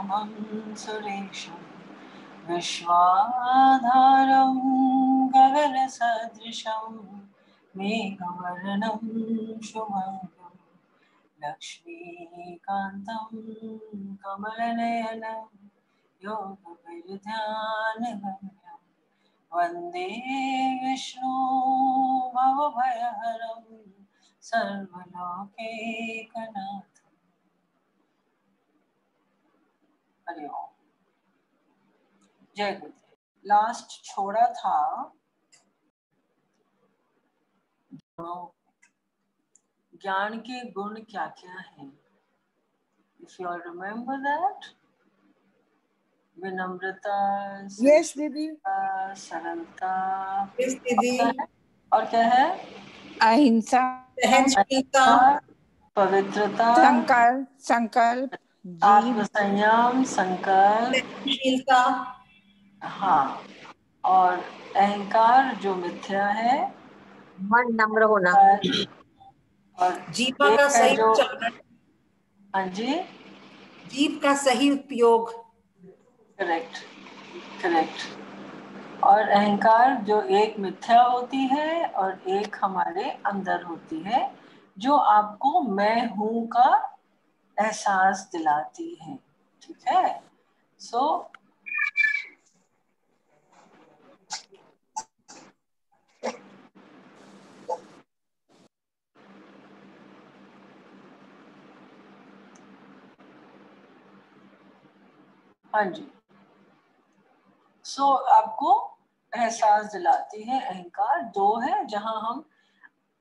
श्यामं सुरेशं विश्वाधारं गगनसदृशं मेघवर्णं शुभङ्गं लक्ष्मीकान्तं कमलनयनं योगविद्यानगम्यं वन्दे विष्णु भवभयहरं सर्वलोकैकनाथं। हरि ओम। जय गुरुदेव। लास्ट छोड़ा था ज्ञान के गुण क्या क्या हैं। If you all remember that, विनम्रता, यस दीदी, सरलता, यस दीदी, और क्या है? अहिंसा, सहनशीलता, पवित्रता, संकल्प, आत्मसंयम, संकल्प, सहनशीलता, हाँ, और अहंकार जो मिथ्या है, मन नम्र होना, और जीवा का सही उच्चारण, हाँ जी, जीव का सही उपयोग, करेक्ट करेक्ट। और अहंकार जो एक मिथ्या होती है और एक हमारे अंदर होती है, जो आपको मैं हूं का एहसास दिलाती है। ठीक है। सो हाँ जी, सो आपको एहसास दिलाती है। अहंकार दो है, जहां हम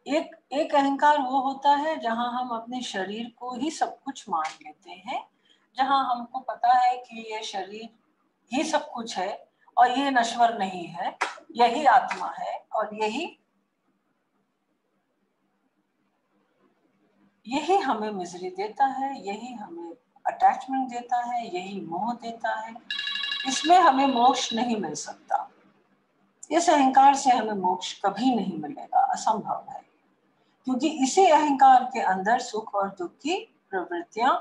एक अहंकार वो होता है जहां हम अपने शरीर को ही सब कुछ मान लेते हैं, जहां हमको पता है कि ये शरीर ही सब कुछ है और ये नश्वर नहीं है, यही आत्मा है और यही हमें मिजरी देता है, यही हमें अटैचमेंट देता है, यही मोह देता है। इसमें हमें मोक्ष नहीं मिल सकता। इस अहंकार से हमें मोक्ष कभी नहीं मिलेगा, असंभव है, क्योंकि इसी अहंकार के अंदर सुख और दुख की प्रवृत्तियां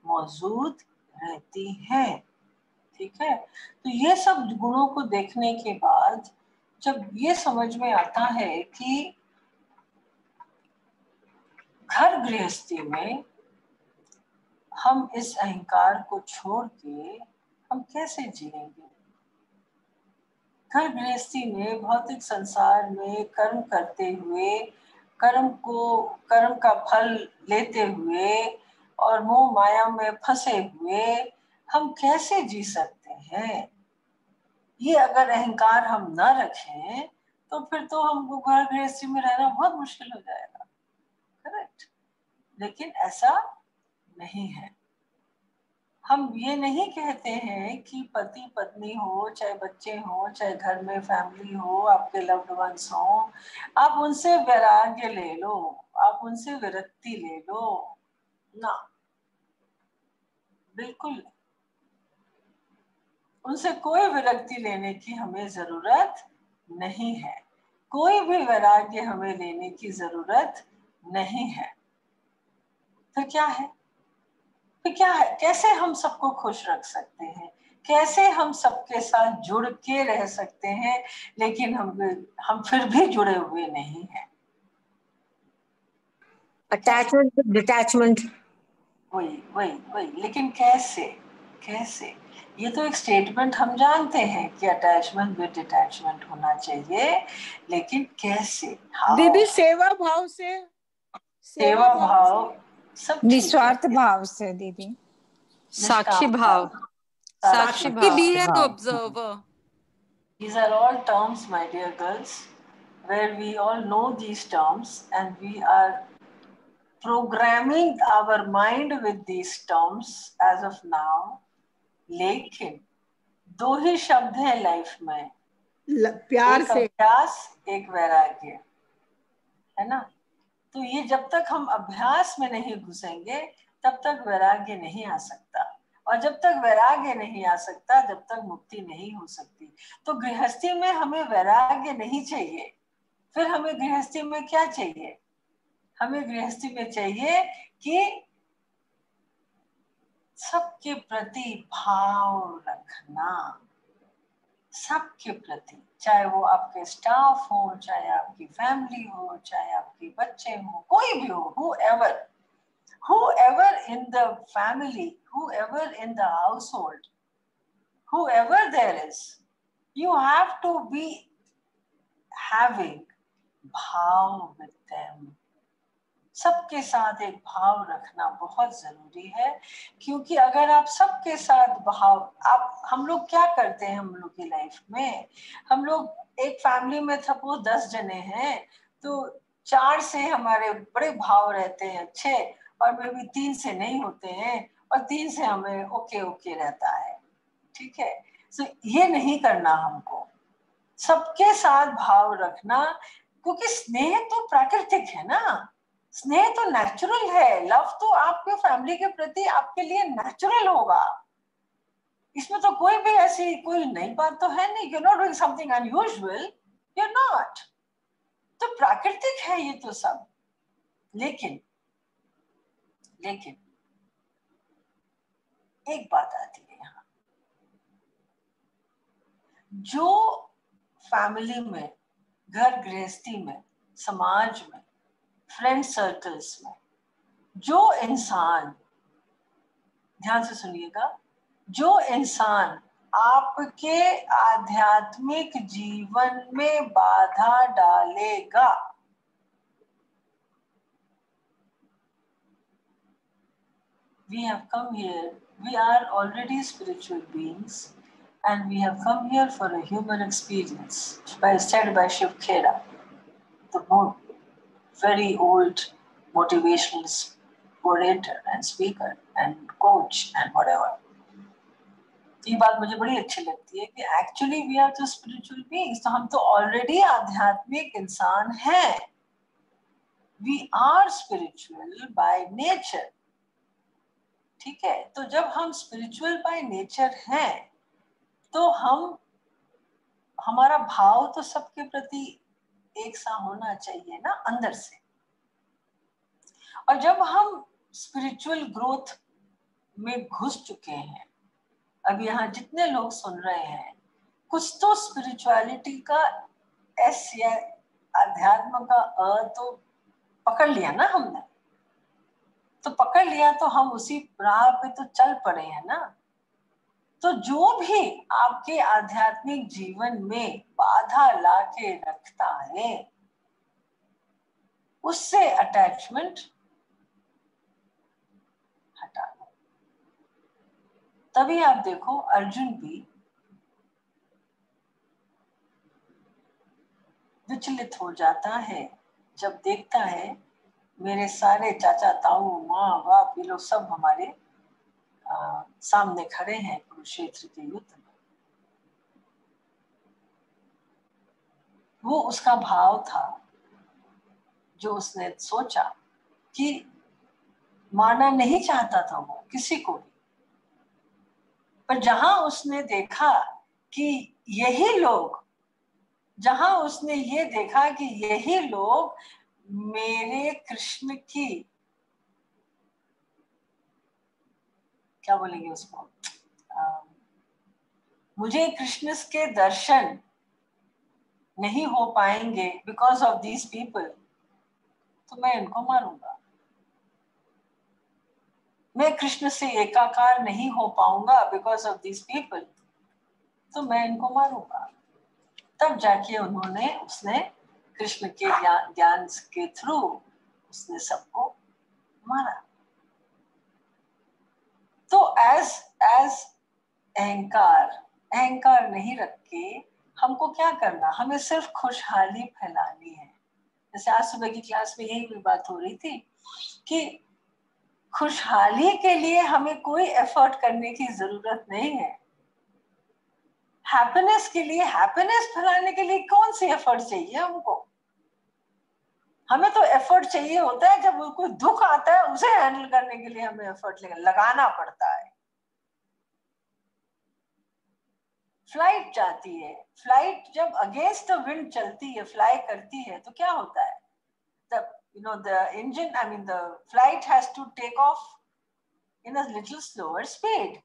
मौजूद रहती हैं। ठीक है। तो ये सब गुणों को देखने के बाद जब ये समझ में आता है कि घर गृहस्थी में हम इस अहंकार को छोड़ के हम कैसे जिएंगे। घर गृहस्थी में, भौतिक संसार में कर्म करते हुए, कर्म का फल लेते हुए और मोह माया में फंसे हुए हम कैसे जी सकते हैं। ये अगर अहंकार हम न रखें तो फिर तो हमको घर गृहस्थी में रहना बहुत मुश्किल हो जाएगा। करेक्ट। लेकिन ऐसा नहीं है। हम ये नहीं कहते हैं कि पति पत्नी हो, चाहे बच्चे हो, चाहे घर में फैमिली हो, आपके लव्ड वंस हो, आप उनसे वैराग्य ले लो, आप उनसे विरक्ति ले लो ना, बिल्कुल उनसे कोई विरक्ति लेने की हमें जरूरत नहीं है, कोई भी वैराग्य हमें लेने की जरूरत नहीं है। फिर क्या है? फिर क्या है? कैसे हम सबको खुश रख सकते हैं, कैसे हम सबके साथ जुड़ के रह सकते हैं, लेकिन हम फिर भी जुड़े हुए नहीं हैं। अटैचमेंट विद डिटैचमेंट, वही लेकिन कैसे? कैसे? ये तो एक स्टेटमेंट हम जानते हैं कि अटैचमेंट विद डिटैचमेंट होना चाहिए, लेकिन कैसे? दीदी सेवा भाव से, सेवा भाव, सब निस्वार्थ भाव से दीदी, साक्षी भाव, साक्षी भाव, be an observer. These are all terms, my dear girls, where we all know these terms and we are programming our mind with these terms as of now. लेकिन दो ही शब्द हैं लाइफ में, प्यार एक से, अभ्यास, एक वैराग्य, है ना। तो ये जब तक हम अभ्यास में नहीं घुसेंगे तब तक वैराग्य नहीं आ सकता, और जब तक वैराग्य नहीं आ सकता जब तक मुक्ति नहीं हो सकती। तो गृहस्थी में हमें वैराग्य नहीं चाहिए, फिर हमें गृहस्थी में क्या चाहिए? हमें गृहस्थी में चाहिए कि सबके प्रति भाव रखना, सबके प्रति, चाहे वो आपके स्टाफ हो, चाहे आपकी फैमिली हो, चाहे आपके बच्चे हो, कोई भी हो, whoever in the family, whoever in the household, whoever there is, you have to be having भाव with them. सबके साथ एक भाव रखना बहुत जरूरी है, क्योंकि अगर आप सबके साथ भाव, आप, हम लोग क्या करते हैं, हम लोग की लाइफ में, हम लोग एक फैमिली में सपोज 10 जने हैं, तो 4 से हमारे बड़े भाव रहते हैं अच्छे, और मे भी 3 से नहीं होते हैं, और 3 से हमें ओके ओके रहता है, ठीक है। तो ये नहीं करना हमको, सबके साथ भाव रखना, क्योंकि स्नेह तो प्राकृतिक है ना, स्नेह तो नेचुरल है, लव तो आपके फैमिली के प्रति आपके लिए नेचुरल होगा, इसमें तो कोई भी ऐसी कोई नई बात तो है नहीं, you not doing something unusual, you not, तो प्राकृतिक है ये तो सब। लेकिन लेकिन एक बात आती है यहाँ, जो फैमिली में, घर गृहस्थी में, समाज में, फ्रेंड सर्कल्स में, जो इंसान, ध्यान से सुनिएगा, जो इंसान आपके आध्यात्मिक जीवन में बाधा डालेगा, we have come here, we are already spiritual beings, and we have come here for a human experience, said by Shiv Khera, the very old motivational orator and speaker and coach and whatever. ये बात मुझे बड़ी अच्छी लगती है कि actually we are just spiritual beings, तो हम तो ऑलरेडी आध्यात्मिक इंसान हैं, we are spiritual by nature, ठीक है। तो जब हम स्पिरिचुअल बाय नेचर हैं, तो हमारा भाव तो सबके प्रति एक सा होना चाहिए ना, अंदर से। और जब हम स्पिरिचुअल ग्रोथ में घुस चुके हैं, अब यहाँ जितने लोग सुन रहे हैं, कुछ तो स्पिरिचुअलिटी का एस या अध्यात्म का अ तो पकड़ लिया ना हमने, तो पकड़ लिया तो हम उसी राह पे तो चल पड़े हैं ना। तो जो भी आपके आध्यात्मिक जीवन में बाधा लाके रखता है, उससे अटैचमेंट हटा दो। तभी आप देखो अर्जुन भी विचलित हो जाता है जब देखता है मेरे सारे चाचा ताऊ माँ बाप ये लोग सब हमारे सामने खड़े हैं कुरुक्षेत्र के युद्ध में। वो उसका भाव था जो उसने सोचा कि मारना नहीं चाहता था वो किसी को भी, पर जहां उसने देखा कि यही लोग, जहां उसने ये देखा कि यही लोग मेरे कृष्ण की, क्या बोलेंगे उसको, मुझे कृष्ण के दर्शन नहीं हो पाएंगे बिकॉज ऑफ दीज पीपल, तो मैं इनको मारूंगा, मैं कृष्ण से एकाकार नहीं हो पाऊंगा बिकॉज ऑफ दीज पीपल, तो मैं इनको मारूंगा। तब जाके उसने कृष्ण के ज्ञान के थ्रू उसने सबको मारा। तो एज अहंकार नहीं रख के हमको क्या करना, हमें सिर्फ खुशहाली फैलानी है। जैसे आज सुबह की क्लास में यही बात हो रही थी कि खुशहाली के लिए हमें कोई एफर्ट करने की जरूरत नहीं है। हैप्पीनेस के लिए, हैप्पीनेस फैलाने के लिए कौन सी एफर्ट चाहिए हमको? हमें तो एफर्ट चाहिए होता है जब कोई दुख आता है, उसे हैंडल करने के लिए हमें एफर्ट लगाना पड़ता है। फ्लाइट जाती है, फ्लाइट जब अगेंस्ट द विंड चलती है, फ्लाई करती है, तो क्या होता है? the engine, I mean the flight has to take off in a little slower speed.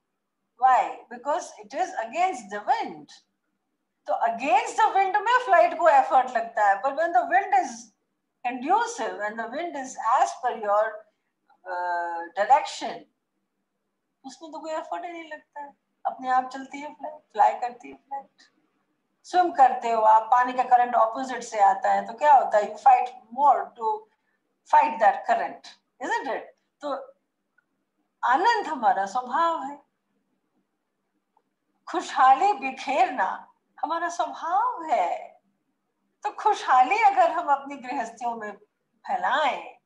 Why? Because it is against the wind. तो against the wind में flight को effort लगता है, but when the wind is conducive and the wind is as per your direction, उसमें तो कोई effort ही नहीं लगता है, अपने आप चलती है फ्लाइट, फ्लाई करती है फ्लाइट। स्विम करते हो आप, पानी का करंट ऑपोजिट से आता है तो क्या होता है, you fight more to fight that current, isn't it? तो आनंद हमारा स्वभाव है, खुशहाली बिखेरना हमारा स्वभाव है। तो खुशहाली अगर हम अपनी गृहस्थियों में फैलाएं,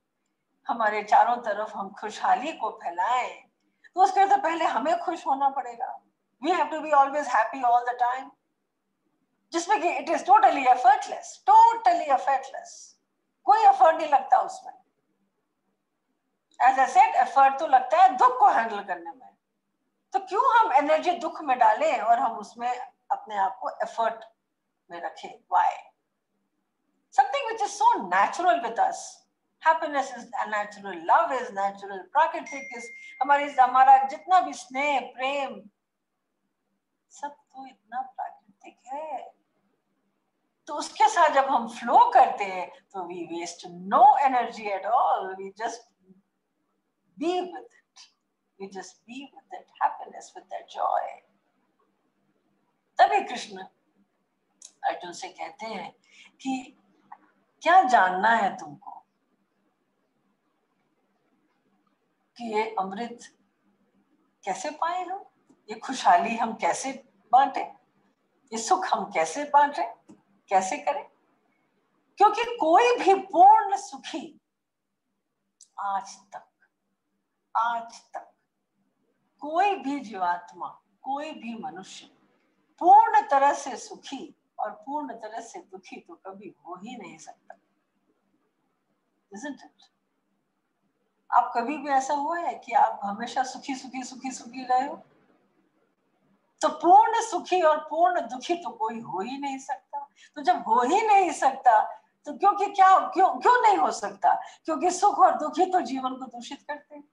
हमारे चारों तरफ हम खुशहाली को फैलाएं, तो उसके लिए तो पहले हमें खुश होना पड़ेगा। We have to be always happy all the time, जिसमें कि it is totally effortless, totally effortless, कोई एफर्ट नहीं लगता उसमें। As I said, एफर्ट तो लगता है दुख को हैंडल करने में, तो क्यों हम एनर्जी दुख में डालें और हम उसमें अपने आप को एफर्ट में रखें? Why? Something which is so natural with us. Happiness is natural, love is natural, प्राकृतिक is हमारा जितना भी स्नेह प्रेम सब तो इतना प्राकृतिक है। तो उसके साथ जब हम फ्लो करते हैं तो we waste no energy at all. We just be with it. We just be with that happiness, with that joy. तभी कृष्ण अर्जुन से कहते हैं कि क्या जानना है तुमको कि ये अमृत कैसे पाए हम, ये खुशहाली हम कैसे बांटे, ये सुख हम कैसे बांटे, कैसे करें? क्योंकि कोई भी पूर्ण सुखी आज तक कोई भी जीवात्मा, कोई भी मनुष्य पूर्ण तरह से सुखी और पूर्ण तरह से दुखी तो कभी हो ही नहीं सकता। Isn't it? आप कभी भी ऐसा हुआ है कि आप हमेशा सुखी रहे हो? तो पूर्ण सुखी और पूर्ण दुखी तो कोई हो ही नहीं सकता। तो जब हो ही नहीं सकता तो क्यों नहीं हो सकता? क्योंकि सुख और दुखी तो जीवन को दूषित करते हैं।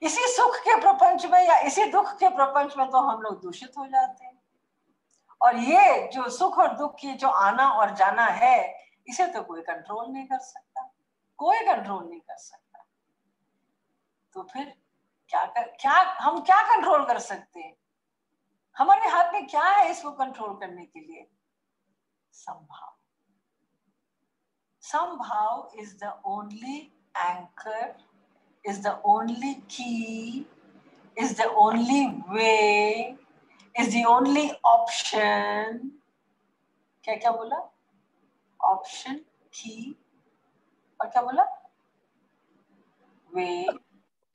इसी सुख के प्रपंच में या इसी दुख के प्रपंच में तो हम लोग दूषित हो जाते हैं। और ये जो सुख और दुख की जो आना और जाना है, इसे तो कोई कंट्रोल नहीं कर सकता, कोई कंट्रोल नहीं कर सकता। तो फिर हम क्या कंट्रोल कर सकते हैं? हमारे हाथ में क्या है इसको कंट्रोल करने के लिए? समभाव। Somehow is the only anchor, is the only key, is the only way, is the only option. क्या बोला? Option, key, और क्या बोला? Way.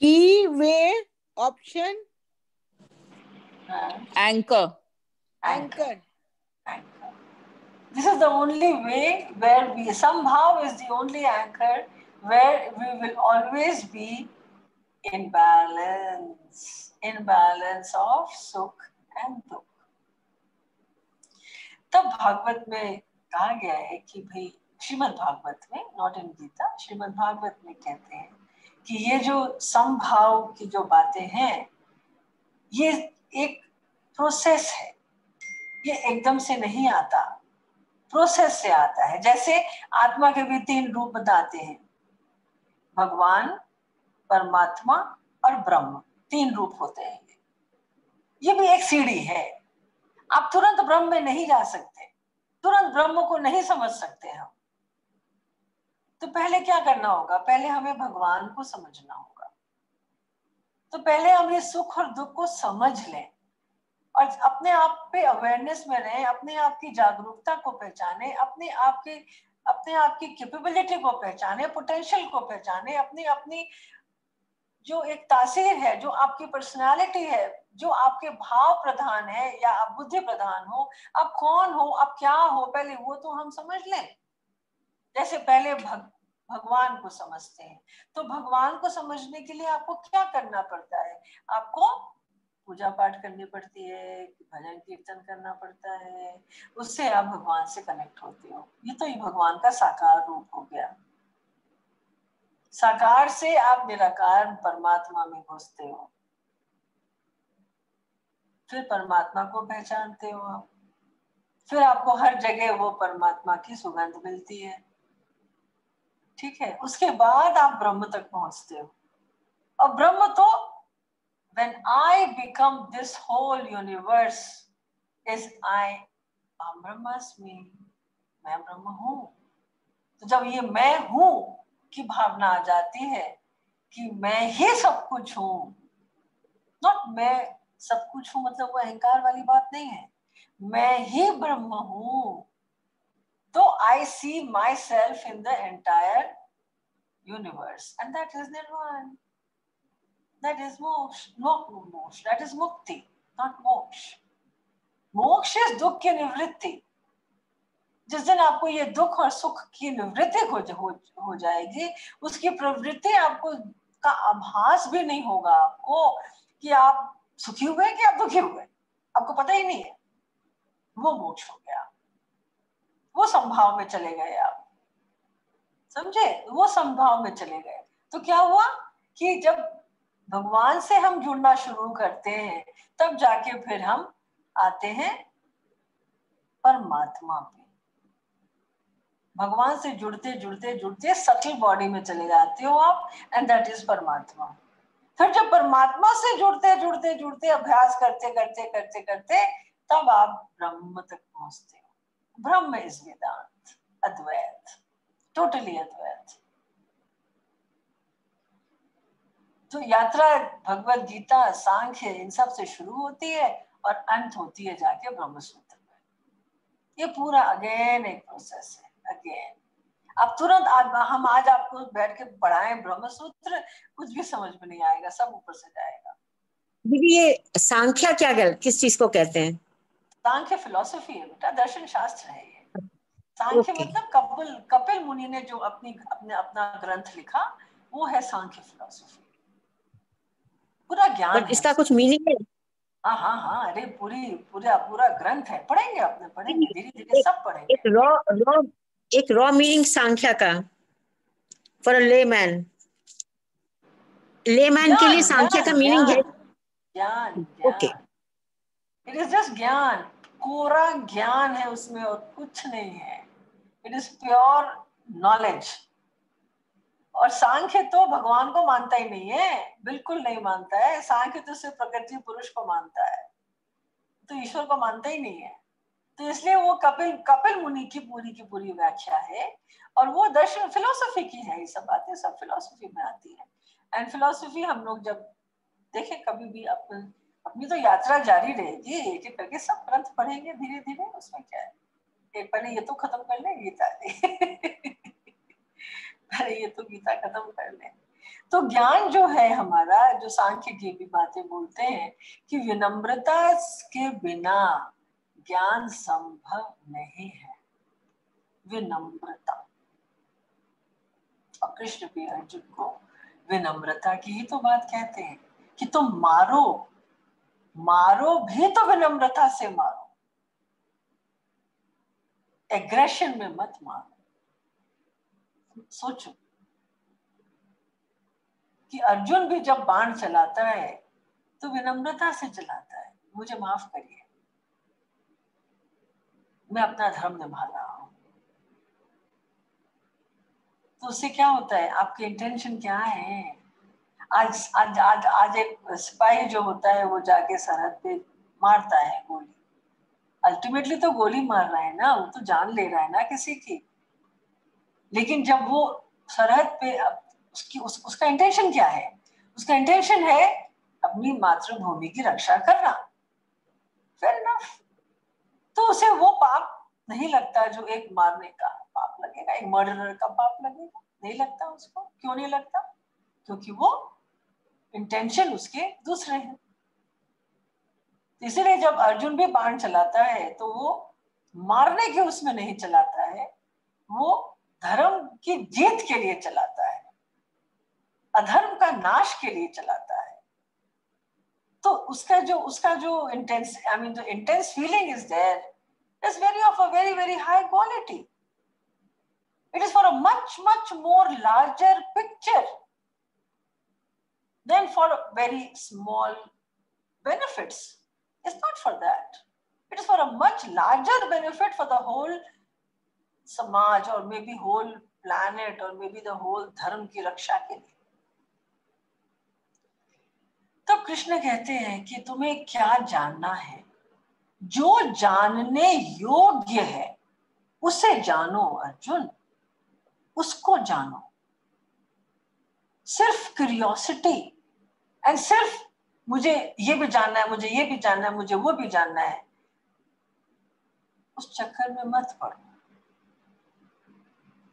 Key, way, option, Anchor. anchor. This is the only way where we somehow is the only anchor where we will always be in balance of sukh and dukh. तब भागवत में कहा गया है कि भाई श्रीमद् भागवत में, नॉट इन गीता, श्रीमद् भागवत में कहते हैं कि ये जो समभाव की जो बातें हैं, ये एक प्रोसेस है, ये एकदम से नहीं आता, प्रोसेस से आता है। जैसे आत्मा के भी 3 रूप बताते हैं, भगवान, परमात्मा और ब्रह्म, 3 रूप होते हैं। ये भी एक सीढ़ी है। आप तुरंत ब्रह्म में नहीं जा सकते, तुरंत ब्रह्म को नहीं समझ सकते हम। तो पहले क्या करना होगा? पहले हमें भगवान को समझना होगा। तो पहले हम ये सुख और दुख को समझ लें और अपने आप पे अवेयरनेस में रहें, अपने आप की जागरूकता को पहचाने, अपने आप की कैपेबिलिटी को पहचाने, पोटेंशियल को पहचाने, अपनी जो एक तासीर है, जो आपकी पर्सनालिटी है, जो आपके भाव प्रधान है या आप बुद्धि प्रधान हो, आप कौन हो, आप क्या हो, पहले वो तो हम समझ लें। जैसे पहले भगवान को समझते हैं, तो भगवान को समझने के लिए आपको क्या करना पड़ता है? आपको पूजा पाठ करनी पड़ती है, भजन कीर्तन करना पड़ता है, उससे आप भगवान से कनेक्ट होते हो। ये तो ही भगवान का साकार रूप हो गया। साकार से आप निराकार परमात्मा में घुसते हो, फिर परमात्मा को पहचानते हो आप, फिर आपको हर जगह वो परमात्मा की सुगंध मिलती है, ठीक है। उसके बाद आप ब्रह्म तक पहुंचते हो। और ब्रह्म तो when I become this whole universe is I am ब्रह्मास्मि, मैं ब्रह्म हूं। तो जब ये मैं हूं की भावना आ जाती है कि मैं ही सब कुछ हूं, नॉट मैं सब कुछ हूं मतलब वो अहंकार वाली बात नहीं है, मैं ही ब्रह्म हूं, तो I see myself in the entire universe and that is nirvana, that is moksha, not moksha, that is mukti, not moksha. मोक्ष is दुख की निवृत्ति। जिस दिन आपको ये दुख और सुख की निवृत्ति हो जाएगी, उसकी प्रवृत्ति आपको का आभास भी नहीं होगा आपको कि आप सुखी हुए कि आप दुखी हुए, आपको पता ही नहीं है, वो मोक्ष हो गया, वो संभाव में चले गए आप, समझे, वो संभाव में चले गए। तो क्या हुआ कि जब भगवान से हम जुड़ना शुरू करते हैं तब जाके फिर हम आते हैं परमात्मा पे। भगवान से जुड़ते जुड़ते जुड़ते सटल बॉडी में चले जाते हो आप, एंड दैट इज परमात्मा। फिर जब परमात्मा से जुड़ते जुड़ते जुड़ते अभ्यास करते करते करते करते तब आप ब्रह्म तक पहुंचते हो। ब्रह्म इज वेदांत, अद्वैत, टोटली अद्वैत। तो यात्रा भगवत गीता, सांख्य, इन सब से शुरू होती है और अंत होती है जाके ब्रह्म सूत्र में। ये पूरा अगेन एक प्रोसेस है, अगेन। अब तुरंत हम आज आपको बैठ के पढ़ाएं ब्रह्म सूत्र, कुछ भी समझ में नहीं आएगा, सब ऊपर से जाएगा। दीदी ये सांख्या क्या किस चीज को कहते हैं? सांख्य फिलॉसफी है बेटा, दर्शन शास्त्र है ये। सांख्य मतलब कपिल मुनि ने जो अपना ग्रंथ लिखा, वो है सांख्य फिलॉसफी। पूरा ज्ञान है इसका कुछ मीनिंग है? हाँ हाँ हाँ, अरे पूरा ग्रंथ है, पढ़ेंगे अपने, पढ़ेंगे धीरे धीरे सब पढ़ेंगे। एक रॉ मीनिंग सांख्या का फॉर लेमैन के लिए सांख्या का मीनिंग है ज्ञान। ओके, इट इज जस्ट ज्ञान, कोरा ज्ञान है उसमें और कुछ नहीं है। It is pure knowledge. और सांख्य तो भगवान को मानता ही नहीं है, बिल्कुल नहीं मानता है। सांख्य तो सिर्फ प्रकृति पुरुष को मानता है, तो ईश्वर को मानता ही नहीं है। तो इसलिए वो कपिल मुनि की पूरी व्याख्या है, और वो दर्शन फिलोसफी की है। ये सब बातें सब फिलोसफी में आती है। एंड फिलोसफी हम लोग जब देखें कभी भी अपनी तो यात्रा जारी रहेगी, एक एक करके सब ग्रंथ पढ़ेंगे धीरे धीरे, उसमें क्या है। एक पहले ये तो खत्म कर ले गीता पहले ये तो गीता खत्म कर ले। तो ज्ञान जो है हमारा, जो सांख्य की भी बातें बोलते हैं कि विनम्रता के बिना ज्ञान संभव नहीं है, विनम्रता। और कृष्ण भी अर्जुन को विनम्रता की ही तो बात कहते हैं कि तुम मारो भी तो विनम्रता से मारो, एग्रेशन में मत मारो। सोचो कि अर्जुन भी जब बाण चलाता है तो विनम्रता से चलाता है, मुझे माफ करिए, मैं अपना धर्म निभा रहा हूं। तो उससे क्या होता है, आपके इंटेंशन क्या है। आज आज आज आज एक सिपाही जो होता है वो जाके सरहद पे मारता है गोली, अल्टीमेटली तो गोली मार रहा है ना, वो तो जान ले रहा है ना किसी की। लेकिन जब वो सरहद पे उसका इंटेंशन क्या है, उसका इंटेंशन है अपनी मातृभूमि की रक्षा करना, फेयर इनफ। तो उसे वो पाप नहीं लगता जो एक मारने का पाप लगेगा, एक मर्डरर का पाप लगेगा, नहीं लगता उसको। क्यों नहीं लगता? क्योंकि वो इंटेंशन उसके दूसरे हैं। इसीलिए जब अर्जुन भी बाण चलाता है तो वो मारने के उसमें नहीं चलाता है, वो धर्म की जीत के लिए चलाता है, अधर्म का नाश के लिए चलाता है। तो उसका जो इंटेंस, आई मीन जो intense feeling is there, is very of a very very high quality. It is for a much, much more larger picture than for very small benefits. It's not for that. It is for a much larger benefit for the whole समाज और may be whole planet और may be the whole धर्म की रक्षा के लिए। तो कृष्ण कहते हैं कि तुम्हें क्या जानना है, जो जानने योग्य है उसे जानो अर्जुन, उसको जानो। सिर्फ क्यूरियोसिटी एंड सिर्फ मुझे ये भी जानना है, मुझे ये भी जानना है, मुझे वो भी जानना है, उस चक्कर में मत पड़ो।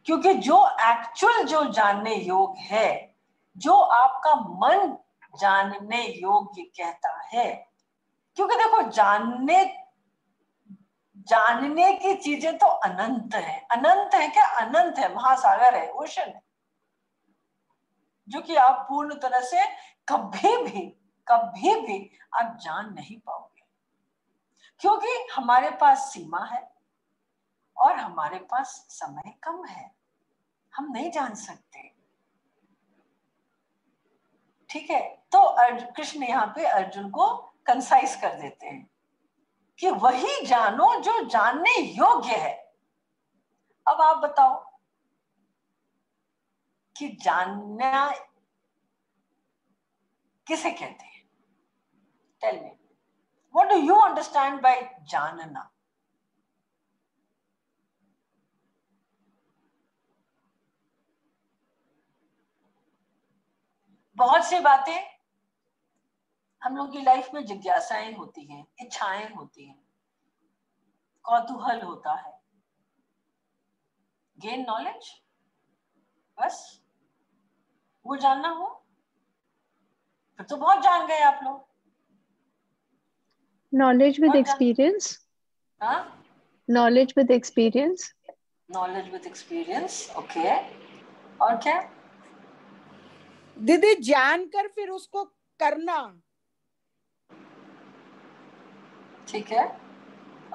क्योंकि जो एक्चुअल जो जानने योग्य है, जो आपका मन जानने योग्य कहता है, क्योंकि देखो जानने की चीजें तो अनंत है। अनंत है क्या? अनंत है, महासागर है, ओशन है, जो कि आप पूर्ण तरह से कभी भी आप जान नहीं पाओगे, क्योंकि हमारे पास सीमा है और हमारे पास समय कम है, हम नहीं जान सकते। ठीक है, तो कृष्ण यहाँ पे अर्जुन को कंसाइज कर देते हैं कि वही जानो जो जानने योग्य है। अब आप बताओ कि जानना किसे कहते हैं? Tell me, what do you understand by जानना? बहुत सी बातें हम लोग की लाइफ में जिज्ञासाएं होती हैं, इच्छाएं होती हैं, कौतूहल होता है, गेन नॉलेज, बस वो जानना हो फिर तो बहुत जान गए आप लोग। Knowledge with experience. हाँ, Knowledge with experience. Knowledge with experience, okay. और क्या? दीदी जानकर फिर उसको करना। ठीक है,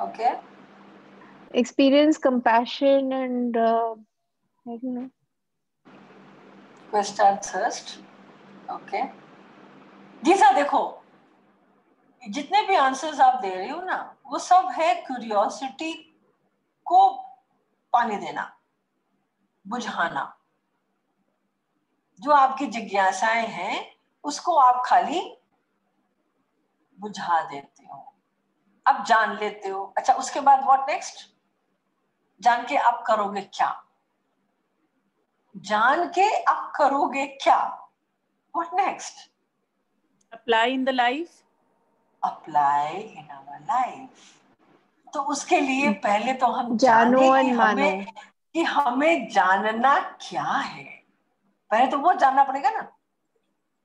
okay. Experience, compassion, and I don't know. Quest and thirst, okay. Gita देखो, जितने भी आंसर्स आप दे रही हो ना, वो सब है क्यूरियोसिटी को पानी देना, बुझाना। जो आपकी जिज्ञासाएं हैं उसको आप खाली बुझा देते हो, अब जान लेते हो। अच्छा, उसके बाद व्हाट नेक्स्ट? जान के आप करोगे क्या? जान के आप करोगे क्या? What next? Apply in the life. Apply in our life. तो उसके लिए पहले तो हम जानो जाने और कि हमें जानना क्या है, पहले तो वो जानना पड़ेगा ना।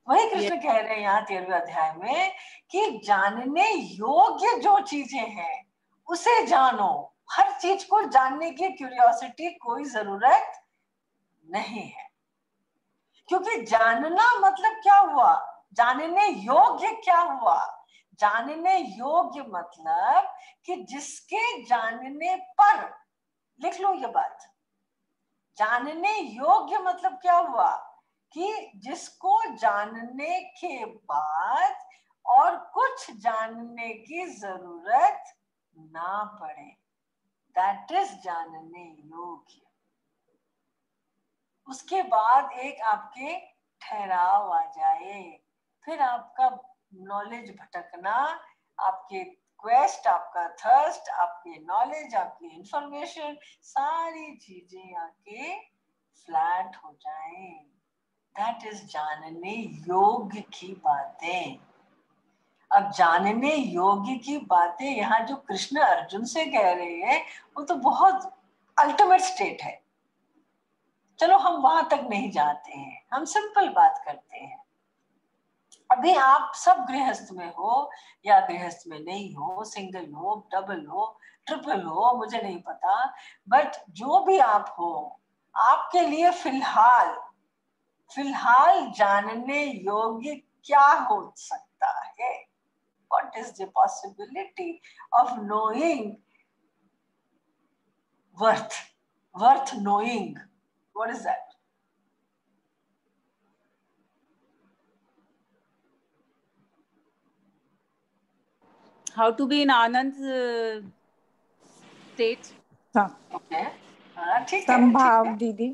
वही कृष्ण कह रहे हैं यहाँ 13वें अध्याय में कि जानने योग्य जो चीजें हैं उसे जानो। हर चीज को जानने की क्यूरियोसिटी कोई जरूरत नहीं है, क्योंकि जानना मतलब क्या हुआ? जानने योग्य क्या हुआ? जानने योग्य मतलब कि जिसके जानने पर, लिख लो ये बात, जानने योग्य मतलब क्या हुआ? कि जिसको जानने के बाद और कुछ जानने की जरूरत ना पड़े, दैट इज जानने योग्य। उसके बाद एक आपके ठहराव आ जाए, फिर आपका नॉलेज भटकना, आपके क्वेस्ट, आपका थर्स्ट, आपके नॉलेज, आपकी इंफॉर्मेशन, सारी चीजें आके फ्लैट हो जाएं। दैट इज जानने योग्य की बातें। अब जानने योग्य की बातें यहाँ जो कृष्ण अर्जुन से कह रहे हैं वो तो बहुत अल्टीमेट स्टेट है। चलो हम वहां तक नहीं जाते हैं, हम सिंपल बात करते हैं। अभी आप सब गृहस्थ में हो या गृहस्थ में नहीं हो, सिंगल हो, डबल हो, ट्रिपल हो, मुझे नहीं पता, बट जो भी आप हो, आपके लिए फिलहाल जानने योग्य क्या हो सकता है? What is the possibility of knowing worth knowing? What is that? How to be in Anand's state? Okay. ठीक है, संभाव दीदी।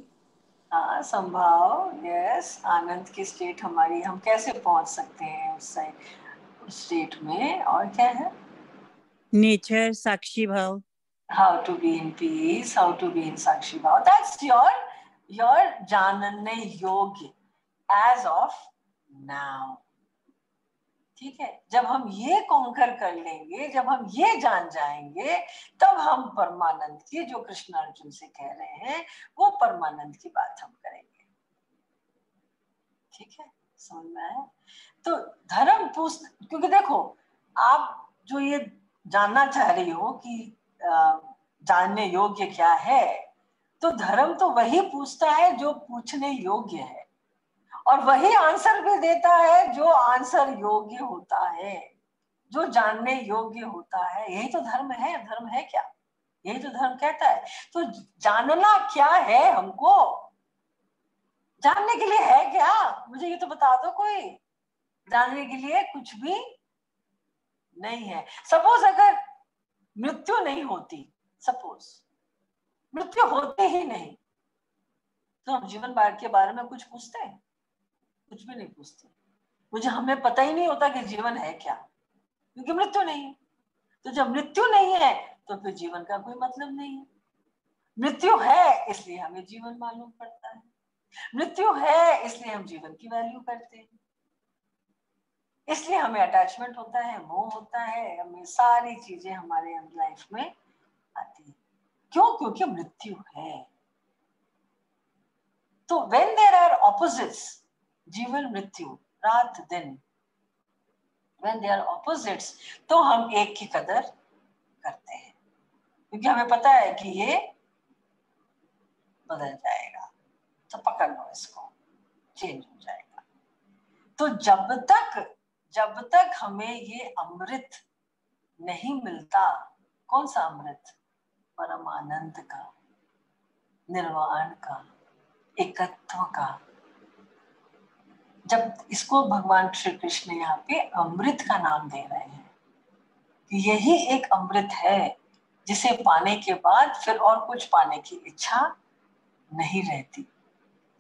हाँ, संभाव, यस। आनंद की स्टेट हमारी, हम कैसे पहुंच सकते हैं उस स्टेट में, और क्या है? नेचर, साक्षी भाव। How to be in peace, how to be in साक्षी भाव. That's your जानने योग्य as of now. ठीक है, जब हम ये कॉन्कर कर लेंगे, जब हम ये जान जाएंगे, तब हम परमानंद की, जो कृष्ण अर्जुन से कह रहे हैं, वो परमानंद की बात हम करेंगे। ठीक है, समझ में आया? तो धर्म क्योंकि देखो, आप जो ये जानना चाह रही हो कि जानने योग्य क्या है, तो धर्म तो वही पूछता है जो पूछने योग्य है, और वही आंसर भी देता है जो आंसर योग्य होता है, जो जानने योग्य होता है। यही तो धर्म है। धर्म है क्या? यही तो धर्म कहता है। तो जानना क्या है? हमको जानने के लिए है क्या? मुझे ये तो बता दो कोई। जानने के लिए कुछ भी नहीं है। सपोज अगर मृत्यु नहीं होती, सपोज मृत्यु होती ही नहीं, तो हम जीवन के बारे में कुछ पूछते हैं? कुछ भी नहीं पूछते। हमें पता ही नहीं होता कि जीवन है क्या, क्योंकि मृत्यु नहीं है। तो जब मृत्यु नहीं है तो फिर जीवन का कोई मतलब नहीं है। मृत्यु है इसलिए हमें जीवन मालूम पड़ता है, मृत्यु है इसलिए हम जीवन की वैल्यू करते हैं, इसलिए हमें अटैचमेंट होता है, मोह होता है, हमें सारी चीजें हमारे लाइफ में आती है। क्यों? क्योंकि मृत्यु है। तो when there are opposites, जीवन मृत्यु, रात दिन, when they are opposites, तो हम एक की कदर करते हैं, क्योंकि हमें पता है कि ये बदल जाएगा, तो पकड़ लो इसको, चेंज हो जाएगा। तो जब तक हमें ये अमृत नहीं मिलता, कौन सा अमृत? परमानंद का, निर्वाण का, एकत्व का। जब इसको भगवान श्री कृष्ण यहाँ पे अमृत का नाम दे रहे हैं, कि यही एक अमृत है जिसे पाने के बाद फिर और कुछ पाने की इच्छा नहीं रहती।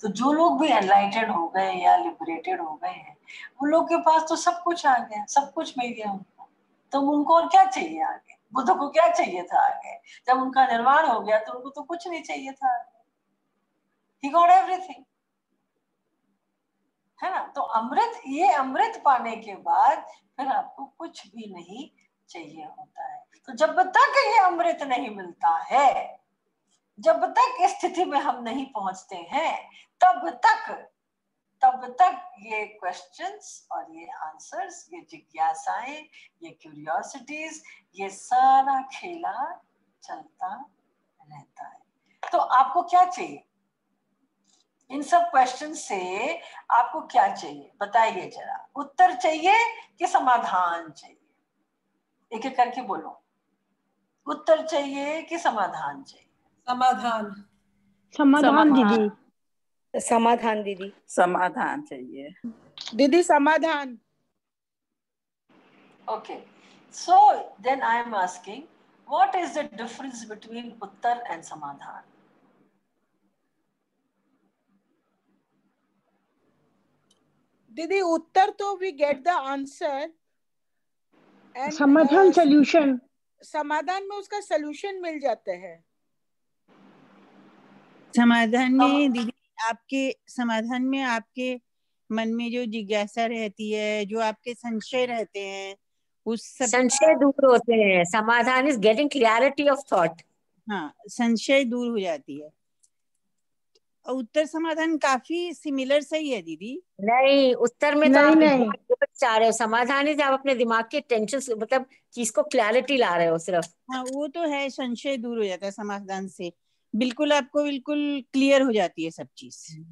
तो जो लोग भी एनलाइटेड हो गए या लिबरेटेड हो गए हैं, उन लोग के पास तो सब कुछ आ गया, सब कुछ मिल गया उनको। तो उनको और क्या चाहिए आगे? बुद्ध को क्या चाहिए था आगे? जब उनका निर्माण हो गया तो उनको तो कुछ नहीं चाहिए था आगे। He got everything, है ना? तो ये अमृत पाने के बाद फिर आपको कुछ भी नहीं चाहिए होता है। तो जब तक ये अमृत नहीं मिलता है, जब तक इस स्थिति में हम नहीं पहुंचते हैं, तब तक ये क्वेश्चंस और ये आंसर्स, ये जिज्ञासाएं, ये क्यूरियोसिटीज, ये सारा खेला चलता रहता है। तो आपको क्या चाहिए? इन सब क्वेश्चन से आपको क्या चाहिए? बताइए जरा। उत्तर चाहिए कि समाधान चाहिए? एक एक करके बोलो। उत्तर चाहिए कि समाधान चाहिए? समाधान। समाधान दीदी। समाधान दीदी। समाधान चाहिए दीदी, समाधान। Okay, so then I am asking, what is the difference between Uttar and समाधान? दीदी, उत्तर तो we get the answer, and समाधान सॉल्यूशन। समाधान में उसका सॉल्यूशन मिल जाता है। समाधान में दीदी, आपके समाधान में आपके मन में जो जिज्ञासा रहती है, जो आपके संशय रहते हैं, उस सब संशय दूर होते हैं। समाधान is getting clarity of thought. हाँ, संशय दूर हो जाती है। उत्तर समाधान काफी सिमिलर सही है दीदी। नहीं, उत्तर में तो नहीं, आप चाह रहे हो। समाधान है जब आप अपने दिमाग के टेंशन, मतलब चीज को क्लैरिटी ला रहे हो सिर्फ। हाँ, वो तो है, संशय दूर हो जाता है समाधान से। बिल्कुल आपको बिल्कुल क्लियर हो जाती है सब चीज।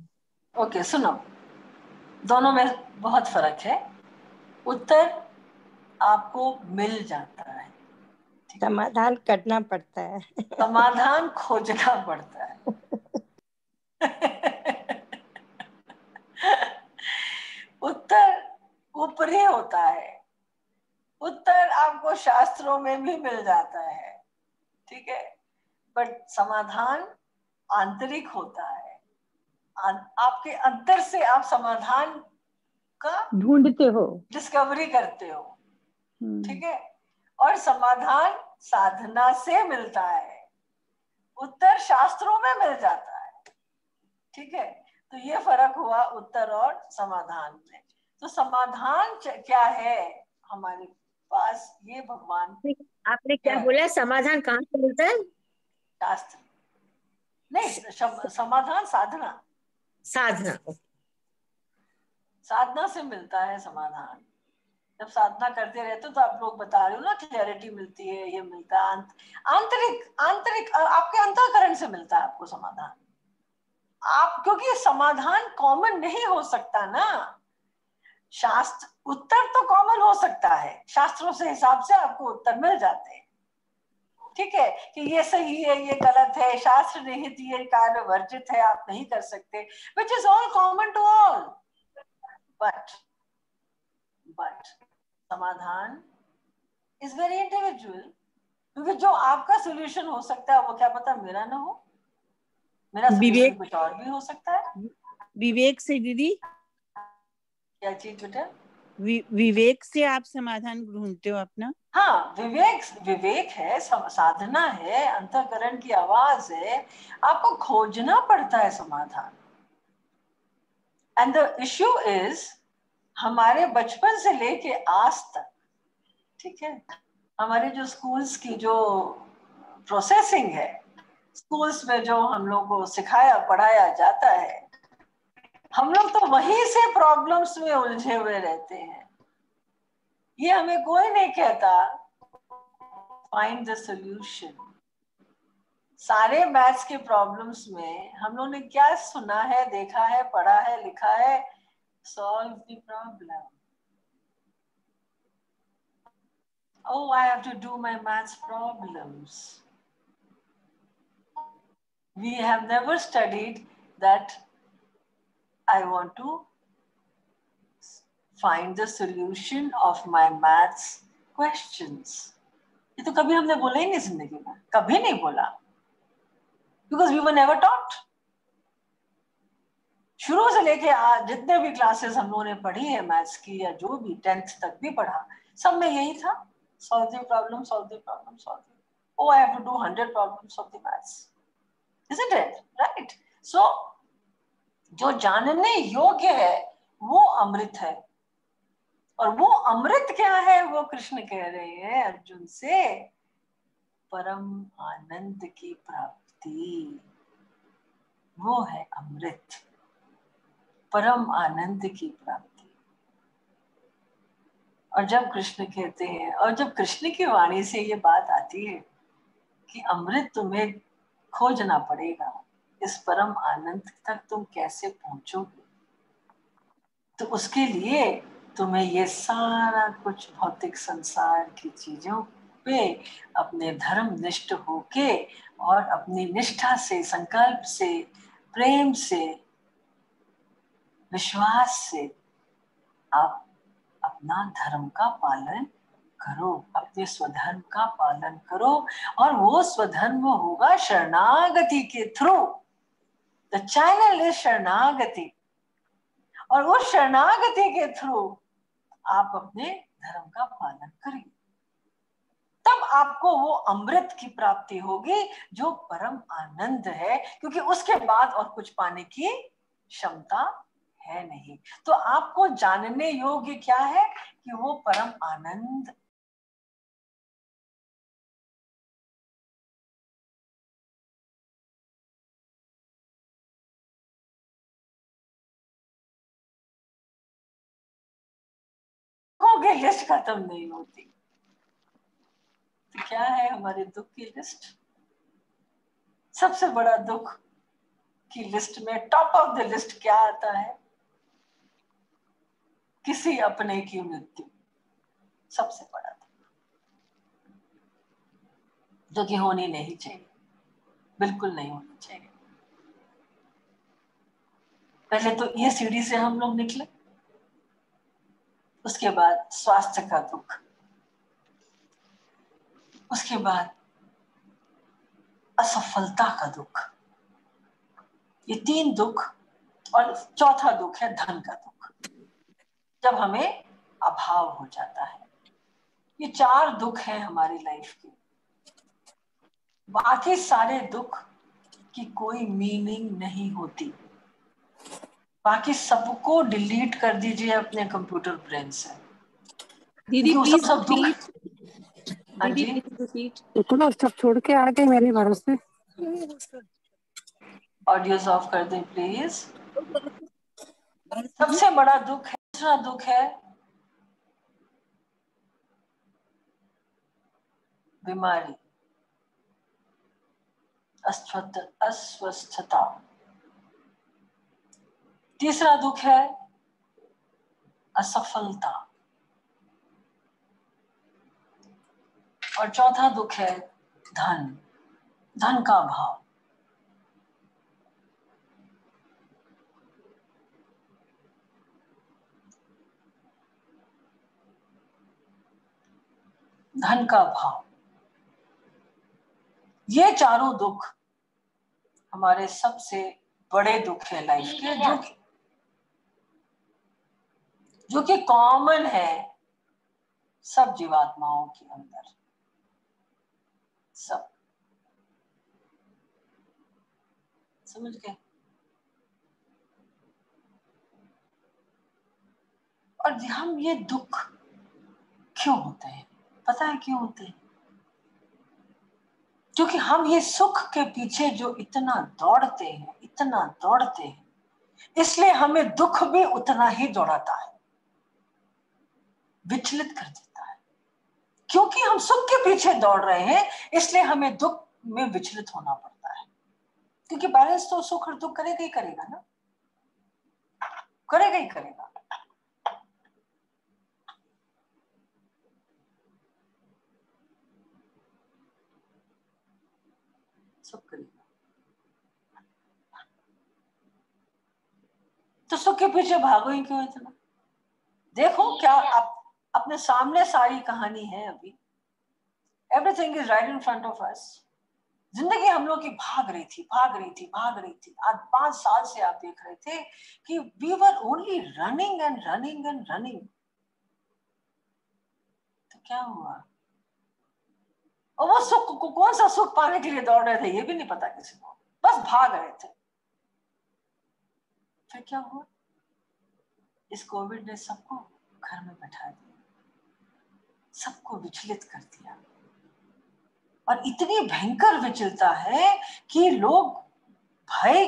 ओके, सुनो, दोनों में बहुत फर्क है। उत्तर आपको मिल जाता है, समाधान करना पड़ता है। समाधान खोजना पड़ता है। उत्तर आपको शास्त्रों में भी मिल जाता है, ठीक है, बट समाधान आंतरिक होता है। आपके अंतर से आप समाधान का ढूंढते हो, डिस्कवरी करते हो, ठीक है, और समाधान साधना से मिलता है, उत्तर शास्त्रों में मिल जाता है, ठीक है। तो ये फर्क हुआ उत्तर और समाधान में। तो समाधान क्या है हमारे पास, ये भगवान। आपने क्या बोला, समाधान कहाँ से मिलता है? शास्त्र नहीं, समाधान साधना, साधना, साधना से मिलता है समाधान। जब साधना करते रहते हो तो आप लोग बता रहे हो ना, क्लैरिटी मिलती है, ये मिलता है आंतरिक आंतरिक आपके अंतःकरण से मिलता है आपको समाधान। आप, क्योंकि समाधान कॉमन नहीं हो सकता ना, शास्त्र उत्तर तो कॉमन हो सकता है, शास्त्रों से हिसाब से आपको उत्तर मिल जाते हैं, ठीक है, कि ये सही है ये गलत है, शास्त्र निहित ये कार्य वर्जित है, आप नहीं कर सकते, which is all common to all. But समाधान इज वेरी इंडिविजुअल, क्योंकि जो आपका सोल्यूशन हो सकता है वो क्या पता मेरा ना हो, मेरा सोल्यूशन कुछ और भी हो सकता है। विवेक से दीदी, क्या चीज बेटा? विवेक से आप समाधान ढूंढते हो अपना। हाँ, विवेक है, साधना है, अंतःकरण की आवाज है, आपको खोजना पड़ता है समाधान। एंड द इश्यू इज, हमारे बचपन से लेके आज तक, ठीक है, हमारे जो स्कूल्स की जो प्रोसेसिंग है, स्कूल्स में जो हम लोग को सिखाया पढ़ाया जाता है, हम लोग तो वहीं से प्रॉब्लम्स में उलझे हुए रहते हैं। ये हमें कोई नहीं कहता फाइंड द सॉल्यूशन। सारे मैथ्स के प्रॉब्लम्स में हम लोग ने क्या सुना है, देखा है, पढ़ा है, लिखा है? Solve the problem. Oh, I have to do my maths problems. We have never studied that I want to find the solution of my maths questions. ये तो कभी हमने बोला ही नहीं जिंदगी में, कभी नहीं बोला, because we were never taught. शुरू से लेके आज जितने भी क्लासेस हम लोगों ने पढ़ी है मैथ्स की, या जो भी 10th तक भी पढ़ा, सब में यही था, solve the problem, solve the problem, solve the. Oh, I have to do 100 problems of the maths, isn't it? Right? So जो जानने योग्य है वो अमृत है, और वो अमृत क्या है, वो कृष्ण कह रहे हैं अर्जुन से, परम आनंद की प्राप्ति, वो है अमृत, परम आनंद की प्राप्ति। और जब कृष्ण कहते हैं, और जब कृष्ण की वाणी से ये बात आती है कि अमृत तुम्हें खोजना पड़ेगा, इस परम आनंद तक तुम कैसे पहुंचोगे, तो उसके लिए तुम्हें ये सारा कुछ भौतिक संसार की चीजों पे अपने धर्म निष्ठ होके और अपनी निष्ठा से, संकल्प से, प्रेम से, विश्वास से आप अपना धर्म का पालन करो, अपने स्वधर्म का पालन करो, और वो स्वधर्म होगा शरणागति के थ्रू। द चैनल इज शरणागति, और वो शरणागति के थ्रू आप अपने धर्म का पालन करिए, तब आपको वो अमृत की प्राप्ति होगी जो परम आनंद है, क्योंकि उसके बाद और कुछ पाने की क्षमता है नहीं। तो आपको जानने योग्य क्या है कि वो परम आनंद होगी, लिस्ट खत्म नहीं होती। तो क्या है हमारे दुख की लिस्ट? सबसे बड़ा दुख की लिस्ट में टॉप ऑफ द लिस्ट क्या आता है? किसी अपने की मृत्यु, सबसे बड़ा दुख, जो कि होनी नहीं चाहिए, बिल्कुल नहीं होनी चाहिए। पहले तो ये सीढ़ी से हम लोग निकले, उसके बाद स्वास्थ्य का दुख, उसके बाद असफलता का दुख, ये 3 दुख, और चौथा दुख है धन का दुख, जब हमें अभाव हो जाता है। ये 4 दुख हैं हमारी लाइफ के। बाकी सारे दुख की कोई मीनिंग नहीं होती। बाकी सबको डिलीट कर दीजिए अपने कंप्यूटर ब्रेन से। दीदी वो प्लीज सब दुख। हाँ दीदी जी, प्लीज रिपीट। इतना सब छोड़ के आ गए मेरे भरोसे। ऑडियोज ऑफ कर दें प्लीज। सबसे बड़ा दुख है, दूसरा दुख है बीमारी, अस्वस्थता। तीसरा दुख है असफलता, और चौथा दुख है धन का अभाव। धन का अभाव, ये चारों दुख हमारे सबसे बड़े दुख है लाइफ के, जो कि कॉमन है सब जीवात्माओं के अंदर। सब समझ गए? और हम ये दुख क्यों होते हैं? पता है क्यों होते हैं? क्योंकि हम ये सुख के पीछे जो इतना दौड़ते हैं, इसलिए हमें दुख भी उतना ही दौड़ाता है, विचलित कर देता है। क्योंकि हम सुख के पीछे दौड़ रहे हैं, इसलिए हमें दुख में विचलित होना पड़ता है। क्योंकि बैलेंस तो सुख और दुख करेगा ही करेगा ना, करेगा ही करेगा। सुख करेगा तो सुख के पीछे भागो ही क्यों इतना? देखो क्या आप अपने सामने सारी कहानी है अभी। Everything is right in front of us. जिंदगी हम लोग की भाग रही थी। आज 5 साल से आप देख रहे थे कि we were only running and running. तो क्या हुआ? और वो सुख को, कौन सा सुख पाने के लिए दौड़ रहे थे ये भी नहीं पता किसी को, बस भाग रहे थे। फिर क्या हुआ? इस कोविड ने सबको घर में बैठा दिया, सबको विचलित कर दिया, और इतनी भयंकर विचलता है कि लोग भय,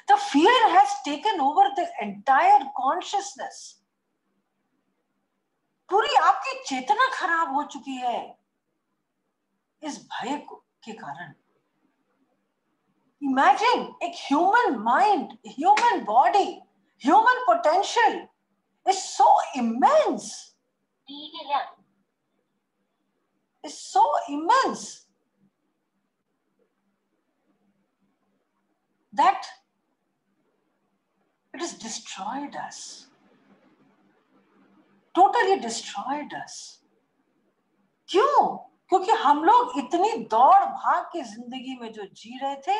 the fear has taken over the entire consciousness. पूरी आपकी चेतना खराब हो चुकी है इस भय के कारण। इमेजिन एक human mind, human body, human potential is so immense, is so immense that it has destroyed us, totally destroyed us. क्यों? क्योंकि हम लोग इतनी दौड़ भाग की जिंदगी में जो जी रहे थे,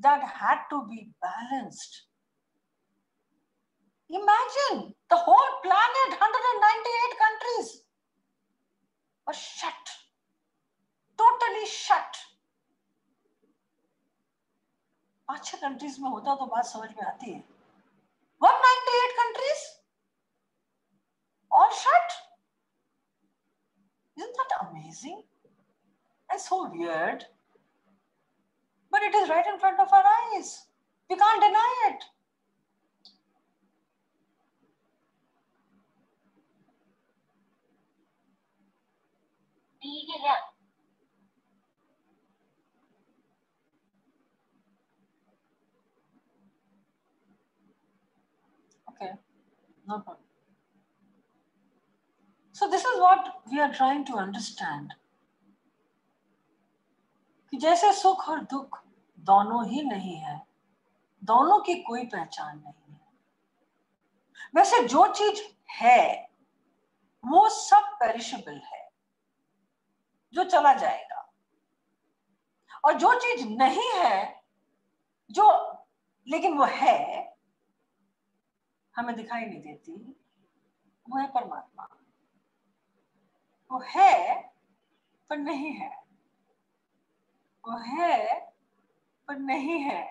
that had to be balanced. Imagine the whole planet, 198 countries were shut. Totally shut. 5-6 countries में होता तो बात समझ में आती है। 198 countries all shut. Isn't that amazing and so weird? But it is right in front of our eyes. We can't deny it. Okay, no problem. So this is what we are trying to understand. कि जैसे सुख और दुख दोनों ही नहीं है, दोनों की कोई पहचान नहीं है, वैसे जो चीज है वो सब पेरिशेबल है। जो चला जाएगा। और जो चीज नहीं है, जो लेकिन वो है, हमें दिखाई नहीं देती, वो है परमात्मा। वो है पर नहीं है, वो है पर नहीं है।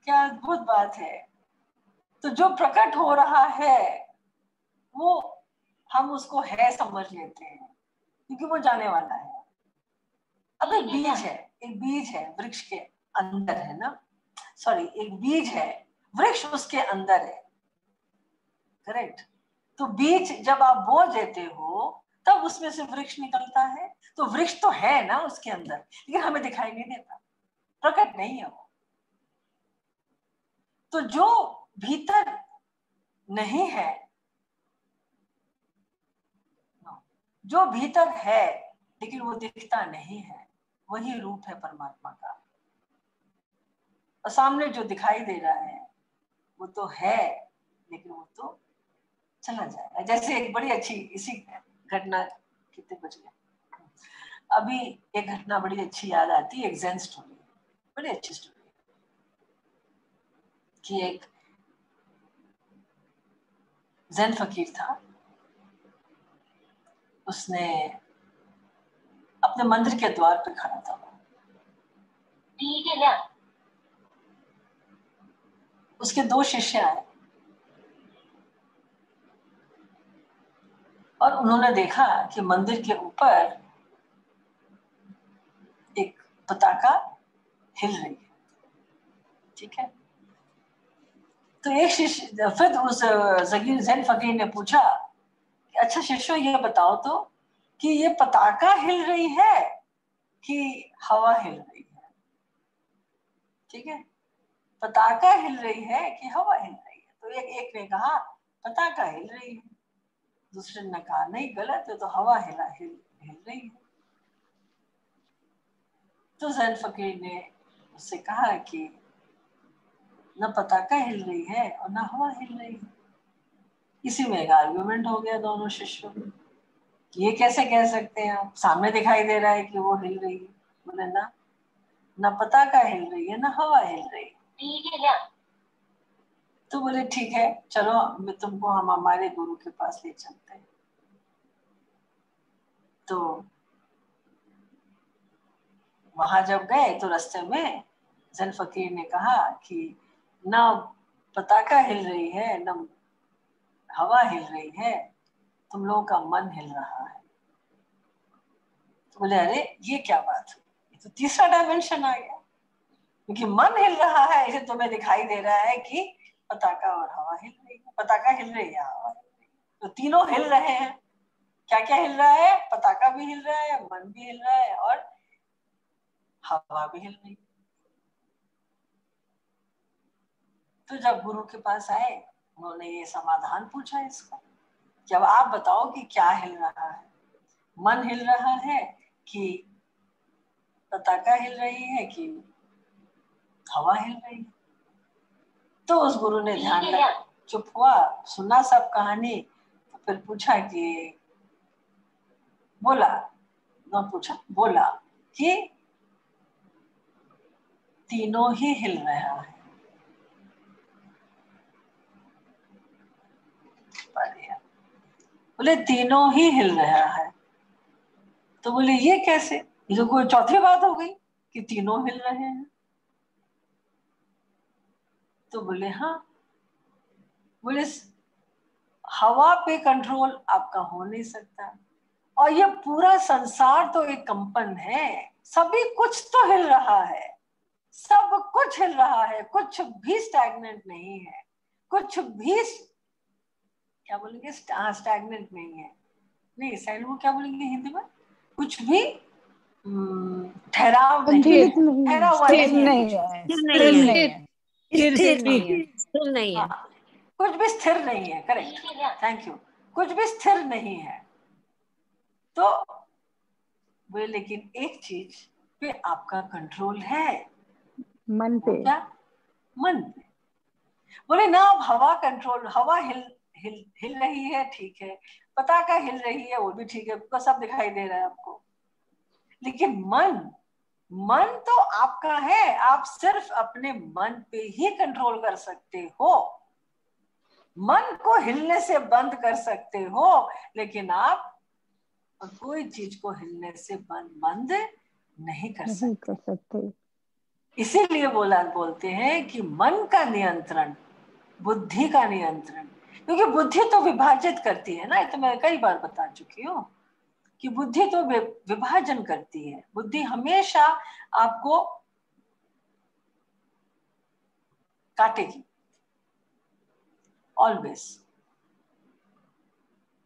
क्या अद्भुत बात है। तो जो प्रकट हो रहा है वो हम उसको है समझ लेते हैं, क्योंकि वो जाने वाला है। अब एक बीज है वृक्ष के अंदर है ना, सॉरी, एक बीज है, वृक्ष उसके अंदर है, करेक्ट। तो बीज जब आप बो देते हो तब उसमें से वृक्ष निकलता है। तो वृक्ष तो है ना उसके अंदर, लेकिन हमें दिखाई नहीं देता, प्रकट नहीं है वो। तो जो भीतर नहीं है, जो भीतर है लेकिन वो दिखता नहीं है, वही रूप है परमात्मा का। और सामने जो दिखाई दे रहा है वो तो है, लेकिन वो तो चला जाएगा। जैसे एक बड़ी अच्छी इसी घटना, कितने बज गए, अभी एक घटना बड़ी अच्छी याद आती है, एक ज़ेन स्टोरी, बड़ी अच्छी स्टोरी, कि एक ज़ेन फकीर था। उसने अपने मंदिर के द्वार पे खड़ा था, ठीक है क्या, उसके 2 शिष्य आए और उन्होंने देखा कि मंदिर के ऊपर एक पताका हिल रही है, ठीक है। तो एक शिष्य, फिर उस ज़ेन फकीर ने पूछा कि अच्छा शिष्यों, ये बताओ तो कि ये पताका हिल रही है कि हवा हिल रही है, ठीक है, पताका हिल रही है कि हवा हिल रही है। तो एक ने कहा पताका हिल रही है, दूसरे ने कहा नहीं, गलत है, तो हवा हिल रही है। तो ज़ेन फकीर ने उससे कहा कि न पताका हिल रही है और न हवा हिल रही है। इसी में एक आर्गुमेंट हो गया दोनों शिष्यों में, ये कैसे कह सकते हैं आप, सामने दिखाई दे रहा है कि वो हिल रही है। बोले ना, न पताका हिल रही है न हवा हिल रही है, ठीक है क्या। तो बोले ठीक है, चलो मैं तुमको हम हमारे गुरु के पास ले चलते हैं। तो वहां जब गए तो रास्ते में ज़ेन फकीर ने कहा कि न पताका हिल रही है न हवा हिल रही है, तुम लोगों का मन हिल रहा है। तो बोले अरे ये क्या बात हुई, ये तो तीसरा डायमेंशन आ गया, क्योंकि मन हिल रहा है इसे तुम्हें दिखाई दे रहा है कि पताका और हवा हिल रही है, पताका हिल रही है, हवा हिल रही है, तो तीनों हिल रहे हैं। क्या क्या हिल रहा है, पताका भी हिल रहा है, मन भी हिल रहा है और हवा भी हिल रही है। तो जब गुरु के पास आए, उन्होंने ये समाधान पूछा इसका, जब आप बताओ कि क्या हिल रहा है, मन हिल रहा है कि पताका हिल रही है कि हवा हिल रही है। तो उस गुरु ने ध्यान लगा, चुप हुआ, सुना सब कहानी। तो फिर पूछा कि बोला कि तीनों ही हिल रहा है। बोले तीनों ही हिल रहा है। तो बोले ये कैसे, ये तो कोई चौथी बात हो गई कि तीनों हिल रहे हैं। तो बोले हाँ, बोले हवा पे कंट्रोल आपका हो नहीं सकता, और ये पूरा संसार तो एक कंपन है, सभी कुछ तो हिल रहा है, सब कुछ हिल रहा है, कुछ भी स्टैग्नेंट नहीं है, कुछ भी क्या बोलेंगे, स्टैग्नेंट नहीं है, नहीं साइड वो क्या बोलेंगे हिंदी में, कुछ भी ठहराव नहीं है, ठहरा हुआ नहीं है, कुछ भी स्थिर नहीं है, करेक्ट, थैंक यू, कुछ भी स्थिर नहीं है। तो बोले लेकिन एक चीज पे आपका कंट्रोल है, मन पे, क्या, मन पे। बोले ना, अब हवा कंट्रोल, हवा हिल रही है, ठीक है, पताका हिल रही है, वो भी ठीक है, सब दिखाई दे रहा है आपको, लेकिन मन तो आपका है, आप सिर्फ अपने मन पे ही कंट्रोल कर सकते हो। मन को हिलने से बंद कर सकते हो, लेकिन आप कोई चीज को हिलने से बंद नहीं कर सकते। इसीलिए बोलते हैं कि मन का नियंत्रण, बुद्धि का नियंत्रण, क्योंकि बुद्धि तो विभाजित करती है ना। ये तो मैं कई बार बता चुकी हूँ कि बुद्धि तो विभाजन करती है। बुद्धि हमेशा आपको काटेगी, ऑलवेज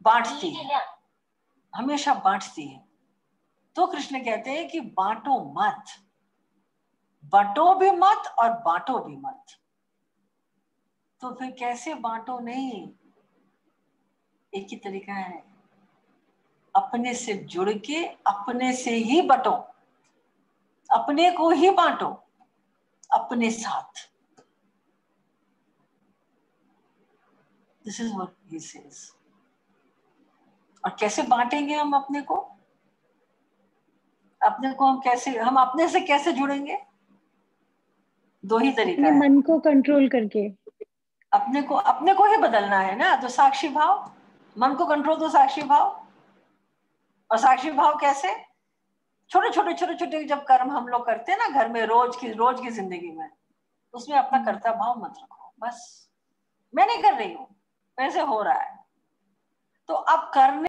बांटती है, हमेशा बांटती है। तो कृष्ण कहते हैं कि बांटो मत, बटो भी मत और बांटो भी मत। तो फिर कैसे बांटो? नहीं, एक ही तरीका है, अपने से जुड़ के अपने से ही बटो, अपने को ही बांटो अपने साथ। This is what he says. और कैसे बांटेंगे हम अपने को? हम अपने से कैसे जुड़ेंगे? दो ही तरीका है। मन को कंट्रोल करके अपने को ही बदलना है ना। तो साक्षी भाव, मन को कंट्रोल तो साक्षी भाव। और साक्षी भाव कैसे? छोटे छोटे जब कर्म हम लोग करते हैं ना घर में, रोज की जिंदगी में, उसमें अपना कर्ता भाव मत रखो। बस मैं नहीं कर रही हूं, वैसे हो रहा है। तो अब करने